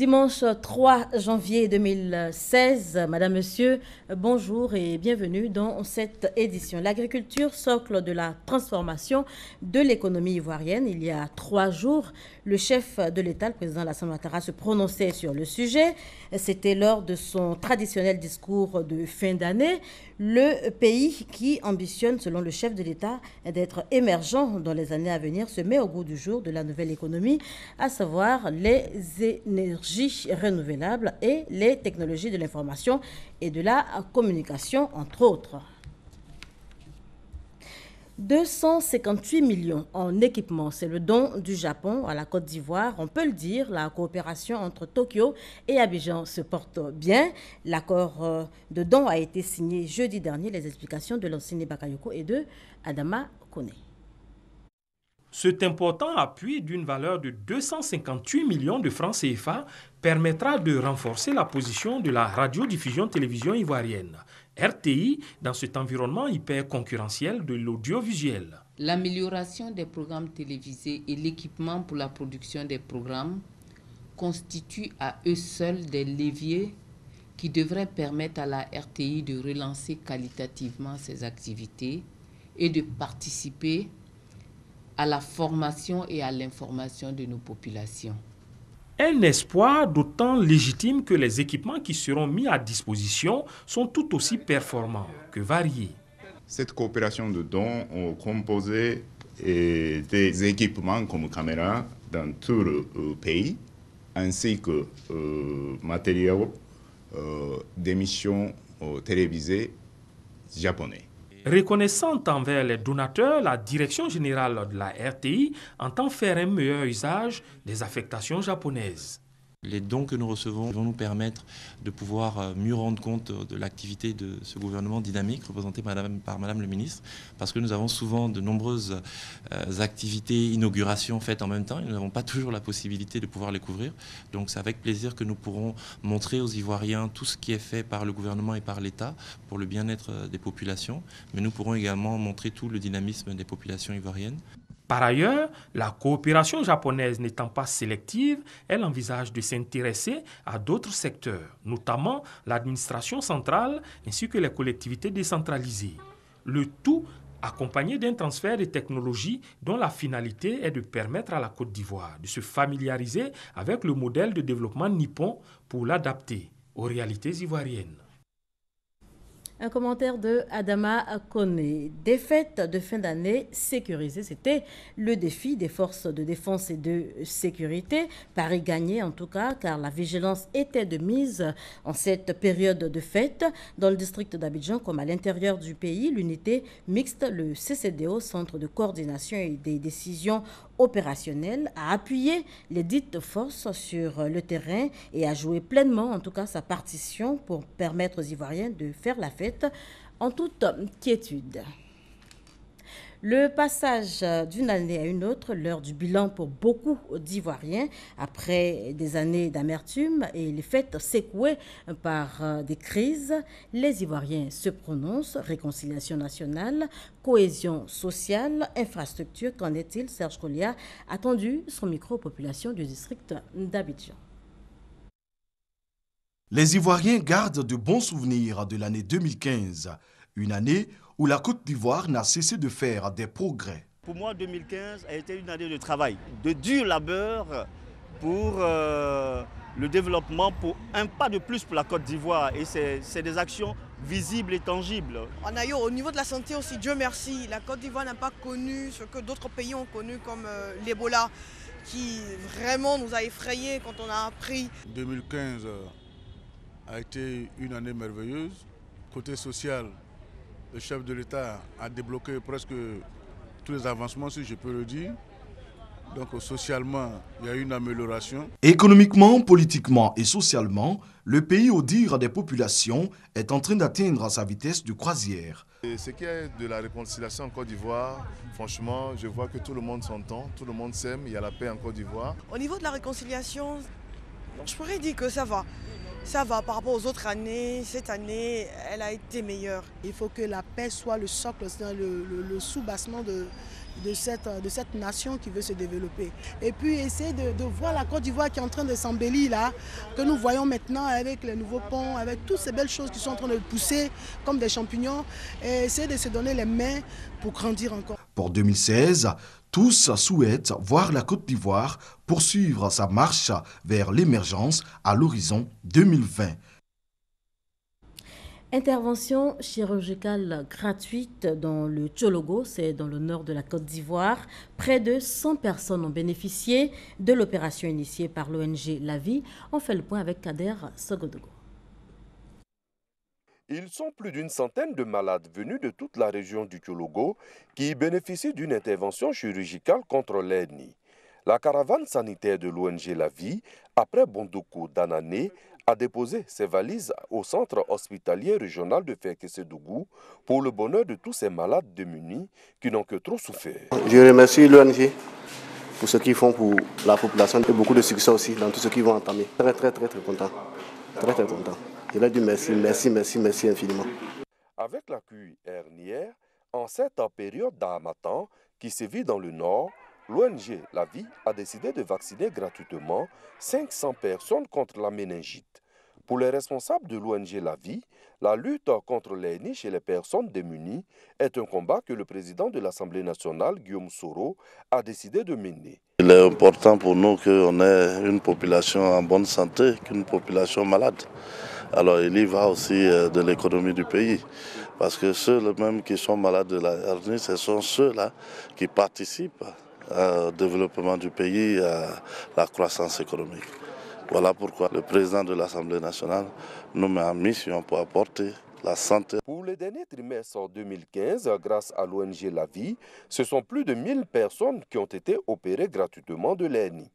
Dimanche 3 janvier 2016, Madame, Monsieur, bonjour et bienvenue dans cette édition. L'agriculture, socle de la transformation de l'économie ivoirienne. Il y a 3 jours, le chef de l'État, le président Alassane Ouattara, se prononçait sur le sujet. C'était lors de son traditionnel discours de fin d'année. Le pays qui ambitionne, selon le chef de l'État, d'être émergent dans les années à venir se met au goût du jour de la nouvelle économie, à savoir les énergies renouvelables et les technologies de l'information et de la communication, entre autres. 258 millions en équipement, c'est le don du Japon à la Côte d'Ivoire. On peut le dire, la coopération entre Tokyo et Abidjan se porte bien. L'accord de don a été signé jeudi dernier. Les explications de l'enseigne Bakayoko et de Adama Kone. Cet important appui d'une valeur de 258 millions de francs CFA permettra de renforcer la position de la radiodiffusion-télévision ivoirienne, RTI, dans cet environnement hyper concurrentiel de l'audiovisuel. L'amélioration des programmes télévisés et l'équipement pour la production des programmes constituent à eux seuls des leviers qui devraient permettre à la RTI de relancer qualitativement ses activités et de participer à la formation et à l'information de nos populations. Un espoir d'autant légitime que les équipements qui seront mis à disposition sont tout aussi performants que variés. Cette coopération de dons est composée des équipements comme caméras dans tout le pays, ainsi que matériaux d'émissions télévisées japonais. Reconnaissante envers les donateurs, la direction générale de la RTI entend faire un meilleur usage des affectations japonaises. Les dons que nous recevons vont nous permettre de pouvoir mieux rendre compte de l'activité de ce gouvernement dynamique représenté par Madame le ministre, parce que nous avons souvent de nombreuses activités, inaugurations faites en même temps et nous n'avons pas toujours la possibilité de pouvoir les couvrir. Donc c'est avec plaisir que nous pourrons montrer aux Ivoiriens tout ce qui est fait par le gouvernement et par l'État pour le bien-être des populations, mais nous pourrons également montrer tout le dynamisme des populations ivoiriennes. Par ailleurs, la coopération japonaise n'étant pas sélective, elle envisage de s'intéresser à d'autres secteurs, notamment l'administration centrale ainsi que les collectivités décentralisées. Le tout accompagné d'un transfert de technologies dont la finalité est de permettre à la Côte d'Ivoire de se familiariser avec le modèle de développement nippon pour l'adapter aux réalités ivoiriennes. Un commentaire de Adama Kone. Des fêtes de fin d'année sécurisées, c'était le défi des forces de défense et de sécurité. Paris gagnait en tout cas, car la vigilance était de mise en cette période de fête. Dans le district d'Abidjan, comme à l'intérieur du pays, l'unité mixte, le CCDO, Centre de coordination et des décisions opérationnelles, a appuyé les dites forces sur le terrain et a joué pleinement, en tout cas, sa partition pour permettre aux Ivoiriens de faire la fête en toute quiétude. Le passage d'une année à une autre, l'heure du bilan pour beaucoup d'Ivoiriens, après des années d'amertume et les fêtes secouées par des crises, les Ivoiriens se prononcent. Réconciliation nationale, cohésion sociale, infrastructure, qu'en est-il? Serge Kolia a tendu son micro aux populations du district d'Abidjan. Les Ivoiriens gardent de bons souvenirs de l'année 2015, une année où la Côte d'Ivoire n'a cessé de faire des progrès. Pour moi, 2015 a été une année de travail, de dur labeur pour le développement, pour un pas de plus pour la Côte d'Ivoire. Et c'est des actions visibles et tangibles. On a eu au niveau de la santé aussi, Dieu merci, la Côte d'Ivoire n'a pas connu ce que d'autres pays ont connu comme l'Ebola, qui vraiment nous a effrayés quand on a appris. 2015 a été une année merveilleuse. Côté social, le chef de l'État a débloqué presque tous les avancements, si je peux le dire. Donc socialement, il y a eu une amélioration. Économiquement, politiquement et socialement, le pays, au dire des populations, est en train d'atteindre sa vitesse de croisière. Et ce qui est de la réconciliation en Côte d'Ivoire, franchement, je vois que tout le monde s'entend, tout le monde s'aime, il y a la paix en Côte d'Ivoire. Au niveau de la réconciliation, je pourrais dire que ça va. Ça va par rapport aux autres années. Cette année, elle a été meilleure. Il faut que la paix soit le socle, le sous-bassement de cette nation qui veut se développer. Et puis essayer de voir la Côte d'Ivoire qui est en train de s'embellir là, que nous voyons maintenant avec les nouveaux ponts, avec toutes ces belles choses qui sont en train de pousser comme des champignons, et essayer de se donner les mains pour grandir encore. Pour 2016, tous souhaitent voir la Côte d'Ivoire poursuivre sa marche vers l'émergence à l'horizon 2020. Intervention chirurgicale gratuite dans le Tchologo, c'est dans le nord de la Côte d'Ivoire. Près de 100 personnes ont bénéficié de l'opération initiée par l'ONG La Vie. On fait le point avec Kader Sogodogo. Ils sont plus d'une centaine de malades venus de toute la région du Tchologo qui bénéficient d'une intervention chirurgicale contre l'hernie. La caravane sanitaire de l'ONG La Vie, après Bondoko d'Anané, a déposé ses valises au centre hospitalier régional de Fekese-Dougou pour le bonheur de tous ces malades démunis qui n'ont que trop souffert. Je remercie l'ONG pour ce qu'ils font pour la population et beaucoup de succès aussi dans tout ce qu'ils vont entamer. Très content. Très content. Je leur dis merci infiniment. Avec la QI hernière, en cette période d'harmattan qui sévit dans le nord, l'ONG La Vie a décidé de vacciner gratuitement 500 personnes contre la méningite. Pour les responsables de l'ONG La Vie, la lutte contre l'hernie chez les personnes démunies est un combat que le président de l'Assemblée nationale, Guillaume Soro, a décidé de mener. Il est important pour nous qu'on ait une population en bonne santé qu'une population malade. Alors il y va aussi de l'économie du pays. Parce que ceux-mêmes qui sont malades de la hernie, ce sont ceux-là qui participent au développement du pays, à la croissance économique. Voilà pourquoi le président de l'Assemblée nationale nous met en mission pour apporter la santé. Pour le dernier trimestre 2015, grâce à l'ONG La Vie, ce sont plus de 1000 personnes qui ont été opérées gratuitement de l'hernie.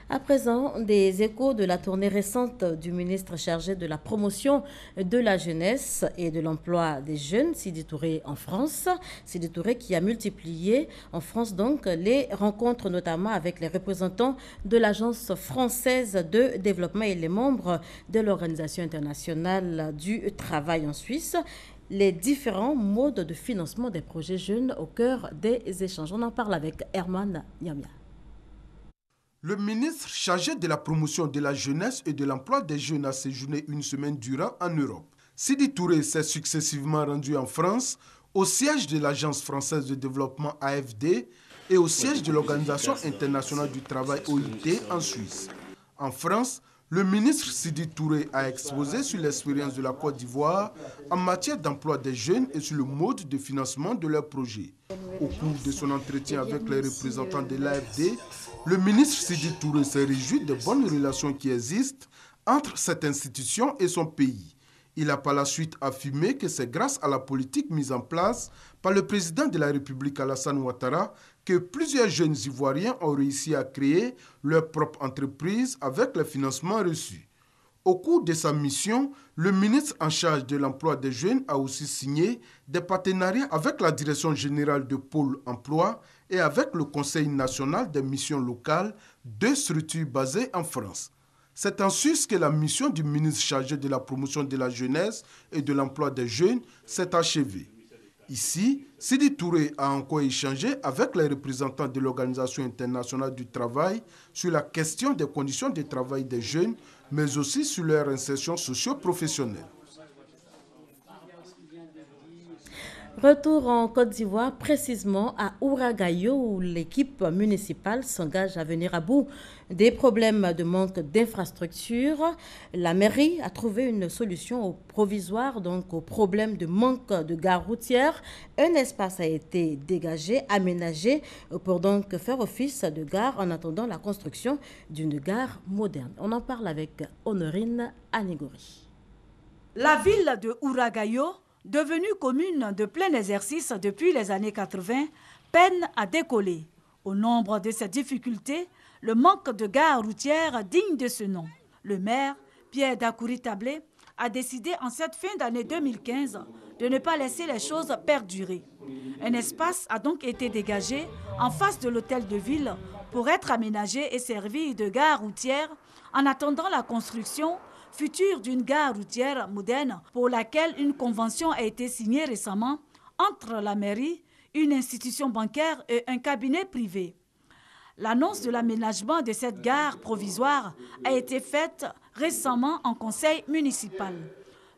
À présent, des échos de la tournée récente du ministre chargé de la promotion de la jeunesse et de l'emploi des jeunes, Sidi Touré, en France. Sidi Touré qui a multiplié en France donc les rencontres notamment avec les représentants de l'Agence française de développement et les membres de l'Organisation internationale du travail en Suisse. Les différents modes de financement des projets jeunes au cœur des échanges. On en parle avec Herman Niamia. Le ministre chargé de la promotion de la jeunesse et de l'emploi des jeunes a séjourné une semaine durant en Europe. Sidi Touré s'est successivement rendu en France, au siège de l'Agence française de développement AFD et au siège de l'Organisation internationale du travail OIT en Suisse. En France, le ministre Sidi Touré a exposé sur l'expérience de la Côte d'Ivoire en matière d'emploi des jeunes et sur le mode de financement de leurs projets. Au cours de son entretien avec les représentants de l'AFD, le ministre Sidi Touré s'est réjoui des bonnes relations qui existent entre cette institution et son pays. Il a par la suite affirmé que c'est grâce à la politique mise en place par le président de la République Alassane Ouattara que plusieurs jeunes Ivoiriens ont réussi à créer leur propre entreprise avec les financements reçus. Au cours de sa mission, le ministre en charge de l'emploi des jeunes a aussi signé des partenariats avec la Direction générale de Pôle emploi et avec le Conseil national des missions locales, deux structures basées en France. C'est en Suisse que la mission du ministre chargé de la promotion de la jeunesse et de l'emploi des jeunes s'est achevée. Ici, Sidi Touré a encore échangé avec les représentants de l'Organisation internationale du travail sur la question des conditions de travail des jeunes, mais aussi sur leur insertion socio-professionnelle. Retour en Côte d'Ivoire, précisément à Ouragayo, où l'équipe municipale s'engage à venir à bout des problèmes de manque d'infrastructures. La mairie a trouvé une solution provisoire donc au problème de manque de gare routière. Un espace a été dégagé, aménagé pour donc faire office de gare en attendant la construction d'une gare moderne. On en parle avec Honorine Anigori. La ville de Ouragayo, devenue commune de plein exercice depuis les années 80, peine à décoller. Au nombre de ces difficultés, le manque de gares routières digne de ce nom. Le maire, Pierre Dakouri Tablé, a décidé en cette fin d'année 2015 de ne pas laisser les choses perdurer. Un espace a donc été dégagé en face de l'hôtel de ville pour être aménagé et servir de gare routière en attendant la construction future d'une gare routière moderne pour laquelle une convention a été signée récemment entre la mairie, une institution bancaire et un cabinet privé. L'annonce de l'aménagement de cette gare provisoire a été faite récemment en conseil municipal.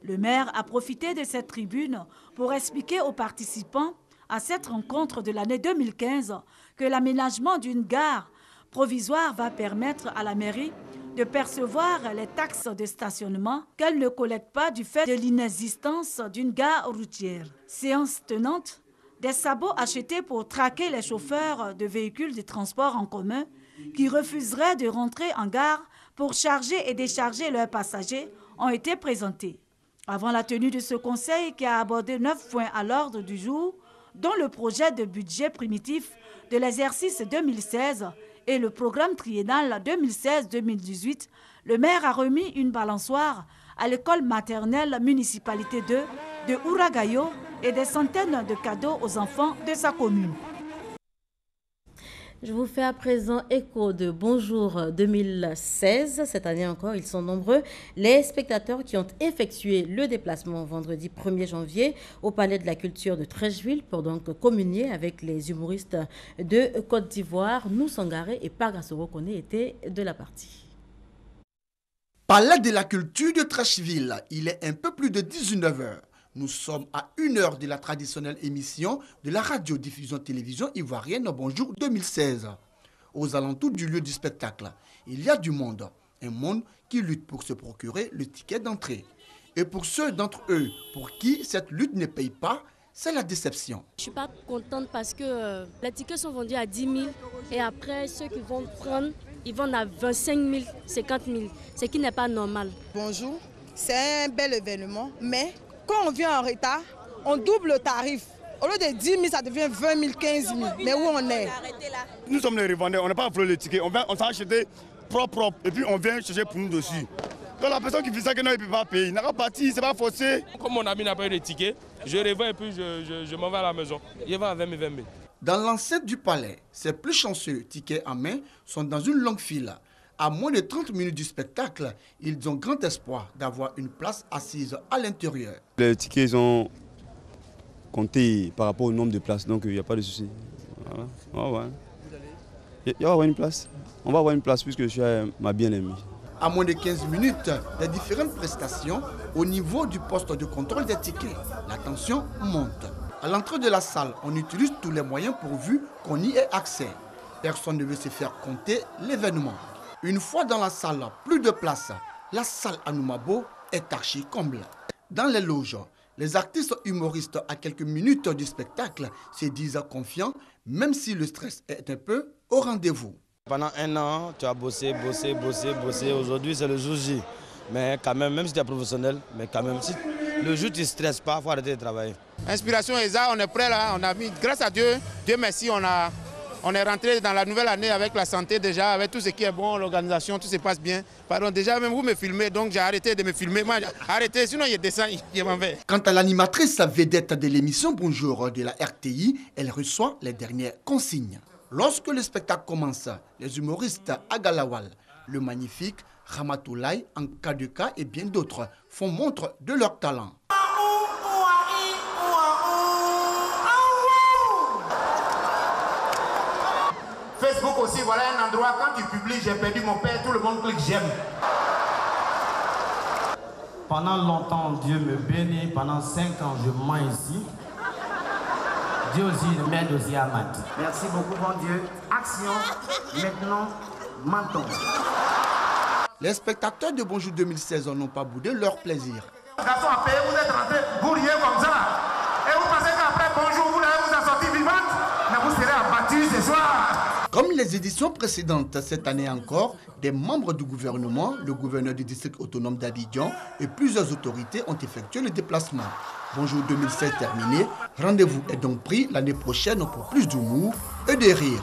Le maire a profité de cette tribune pour expliquer aux participants à cette rencontre de l'année 2015 que l'aménagement d'une gare provisoire va permettre à la mairie de percevoir les taxes de stationnement qu'elle ne collecte pas du fait de l'inexistence d'une gare routière. Séance tenante, des sabots achetés pour traquer les chauffeurs de véhicules de transport en commun qui refuseraient de rentrer en gare pour charger et décharger leurs passagers ont été présentés. Avant la tenue de ce conseil qui a abordé 9 points à l'ordre du jour, dont le projet de budget primitif de l'exercice 2016 et le programme triennal 2016-2018, le maire a remis une balançoire à l'école maternelle municipalité 2 de Ouragayo et des centaines de cadeaux aux enfants de sa commune. Je vous fais à présent écho de Bonjour 2016. Cette année encore, ils sont nombreux. Les spectateurs qui ont effectué le déplacement vendredi 1er janvier au Palais de la Culture de Treichville pour donc communier avec les humoristes de Côte d'Ivoire. Nous Sangaré et Pagasoro Kone étaient de la partie. Palais de la Culture de Treichville, il est un peu plus de 19h. Nous sommes à 1 heure de la traditionnelle émission de la radiodiffusion-télévision ivoirienne Bonjour 2016. Aux alentours du lieu du spectacle, il y a du monde. Un monde qui lutte pour se procurer le ticket d'entrée. Et pour ceux d'entre eux pour qui cette lutte ne paye pas, c'est la déception. Je ne suis pas contente parce que les tickets sont vendus à 10 000 et après ceux qui vont prendre, ils vendent à 25 000, 50 000, ce qui n'est pas normal. Bonjour, c'est un bel événement, mais quand on vient en retard, on double le tarif. Au lieu de 10 000, ça devient 20 000, 15 000. Mais où on est? Nous sommes les revendeurs, on n'a pas volé les tickets. On s'est acheté propre et puis on vient chercher pour nous dessus. Quand la personne qui fait ça, il ne peut pas payer, il n'a pas parti, c'est pas forcé. Comme mon ami n'a pas eu de ticket, je revends et puis je m'en vais à la maison. Il va à 20 000, 20 000. Dans l'enceinte du palais, ces plus chanceux tickets en main sont dans une longue file. À moins de 30 minutes du spectacle, ils ont grand espoir d'avoir une place assise à l'intérieur. Les tickets sont comptés par rapport au nombre de places, donc il n'y a pas de souci. Voilà. Il va y avoir une place. On va avoir une place puisque je suis ma bien-aimée. À moins de 15 minutes, des différentes prestations au niveau du poste de contrôle des tickets. La tension monte. À l'entrée de la salle, on utilise tous les moyens pourvu qu'on y ait accès. Personne ne veut se faire compter l'événement. Une fois dans la salle, plus de place. La salle à Noumabo est archi comble. Dans les loges, les artistes humoristes à quelques minutes du spectacle se disent confiants, même si le stress est un peu au rendez-vous. Pendant 1 an, tu as bossé. Aujourd'hui, c'est le jour J. Mais quand même si tu es professionnel, mais quand même, si le jour tu ne stresses pas, il faut arrêter de travailler. Inspiration ESA, on est prêt là. On a mis, grâce à Dieu, Dieu merci, on est rentré dans la nouvelle année avec la santé déjà, avec tout ce qui est bon, l'organisation, tout se passe bien. Pardon, déjà même vous me filmez, donc j'ai arrêté de me filmer. Moi, arrêtez, sinon il descend, il m'en va. Quant à l'animatrice vedette de l'émission Bonjour de la RTI, elle reçoit les dernières consignes. Lorsque le spectacle commence, les humoristes Agalawal, le magnifique, Ramatoulaye, Ankadeka et bien d'autres font montre de leur talent. Facebook aussi, voilà un endroit, quand tu publies, j'ai perdu mon père, tout le monde clique j'aime. Pendant longtemps, Dieu me bénit. Pendant 5 ans, je mens ici. Dieu aussi m'aide aussi à mentir. Merci beaucoup, bon Dieu. Action, maintenant, mentons. Les spectateurs de Bonjour 2016 n'ont pas boudé leur plaisir. Garçon à payer, vous êtes rentrés bourrier comme ça. Et vous pensez qu'après Bonjour, vous allez vous en sortir vivante, mais vous serez abattus ce soir. Comme les éditions précédentes, cette année encore, des membres du gouvernement, le gouverneur du district autonome d'Abidjan et plusieurs autorités ont effectué le déplacement. Bonjour 2016 terminé, rendez-vous est donc pris l'année prochaine pour plus d'humour et de rire.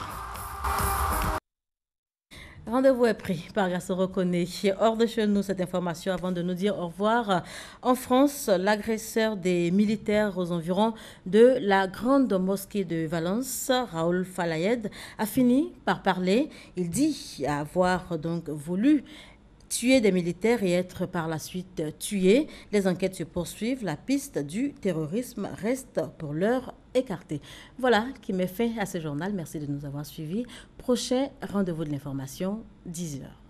Rendez-vous est pris par Gassoro Kone. Hors de chez nous, cette information avant de nous dire au revoir. En France, l'agresseur des militaires aux environs de la grande mosquée de Valence, Raoul Falayed, a fini par parler. Il dit avoir donc voulu tuer des militaires et être par la suite tué. Les enquêtes se poursuivent. La piste du terrorisme reste pour l'heure écartée. Voilà qui met fin à ce journal. Merci de nous avoir suivis. Prochain rendez-vous de l'information, 10h.